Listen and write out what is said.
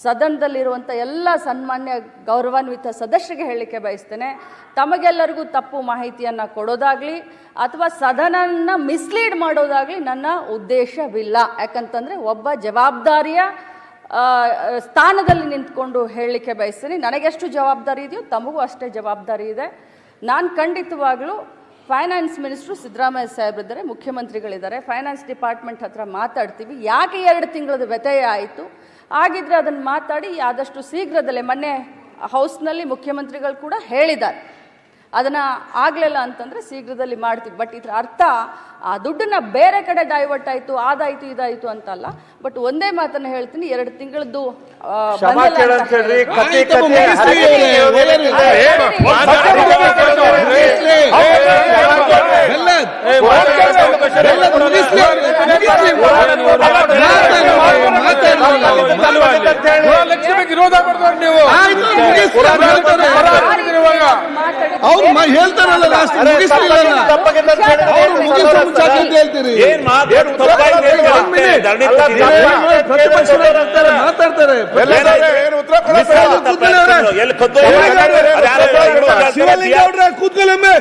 ಸದನದಲ್ಲಿರುವಂಥ ಎಲ್ಲ ಸನ್ಮಾನ್ಯ ಗೌರವಾನ್ವಿತ ಸದಸ್ಯರಿಗೆ ಹೇಳಲಿಕ್ಕೆ ಬಯಸ್ತೇನೆ, ತಮಗೆಲ್ಲರಿಗೂ ತಪ್ಪು ಮಾಹಿತಿಯನ್ನು ಕೊಡೋದಾಗಲಿ ಅಥವಾ ಸದನನ ಮಿಸ್ಲೀಡ್ ಮಾಡೋದಾಗಲಿ ನನ್ನ ಉದ್ದೇಶವಿಲ್ಲ. ಯಾಕಂತಂದರೆ ಒಬ್ಬ ಜವಾಬ್ದಾರಿಯ ಸ್ಥಾನದಲ್ಲಿ ನಿಂತ್ಕೊಂಡು ಹೇಳಲಿಕ್ಕೆ ಬಯಸ್ತೇನೆ. ನನಗೆಷ್ಟು ಜವಾಬ್ದಾರಿ ಇದೆಯೋ ತಮಗೂ ಅಷ್ಟೇ ಜವಾಬ್ದಾರಿ ಇದೆ. ನಾನು ಖಂಡಿತವಾಗಲೂ ಫೈನಾನ್ಸ್ ಮಿನಿಸ್ಟ್ರು ಸಿದ್ದರಾಮಯ್ಯ ಸಾಹೇಬ್ರಿದ್ದಾರೆ, ಮುಖ್ಯಮಂತ್ರಿಗಳಿದ್ದಾರೆ, ಫೈನಾನ್ಸ್ ಡಿಪಾರ್ಟ್ಮೆಂಟ್ ಹತ್ರ ಮಾತಾಡ್ತೀವಿ. ಯಾಕೆ 2 ತಿಂಗಳದ ವ್ಯತ್ಯಯ ಆಯಿತು, ಆಗಿದ್ರೆ ಅದನ್ನು ಮಾತಾಡಿ ಆದಷ್ಟು ಶೀಘ್ರದಲ್ಲೇ, ಮೊನ್ನೆ ಹೌಸ್ನಲ್ಲಿ ಮುಖ್ಯಮಂತ್ರಿಗಳು ಕೂಡ ಹೇಳಿದ್ದಾರೆ, ಅದನ್ನು ಆಗಲಿಲ್ಲ ಅಂತಂದರೆ ಶೀಘ್ರದಲ್ಲಿ ಮಾಡ್ತೀವಿ. ಬಟ್ ಇದರ ಅರ್ಥ ಆ ದುಡ್ಡನ್ನು ಬೇರೆ ಕಡೆ ಡೈವರ್ಟ್ ಆಯಿತು, ಅದಾಯಿತು ಇದಾಯಿತು ಅಂತಲ್ಲ. ಬಟ್ ಒಂದೇ ಮಾತನ್ನು ಹೇಳ್ತೀನಿ, 2 ತಿಂಗಳದ್ದು ವಿರೋಧ ಮಾಡ್ತಾರೆ ನೀವು. ಅವ್ರು ಹೇಳ್ತಾರಲ್ಲ ಲಾಸ್ಟ್ ಮುಗಿಸ್ಲಿಲ್ಲ, ಅವ್ರು ಮುಗಿಸೋ ಮುಂಚೆ ಹೇಳ್ತೀರಿ. ಮಾತಾಡ್ತಾರೆ ಶಿವಲಿಂಗ ಕೂತ್ಕೊಳ್ಳೊಮ್ಮೆ.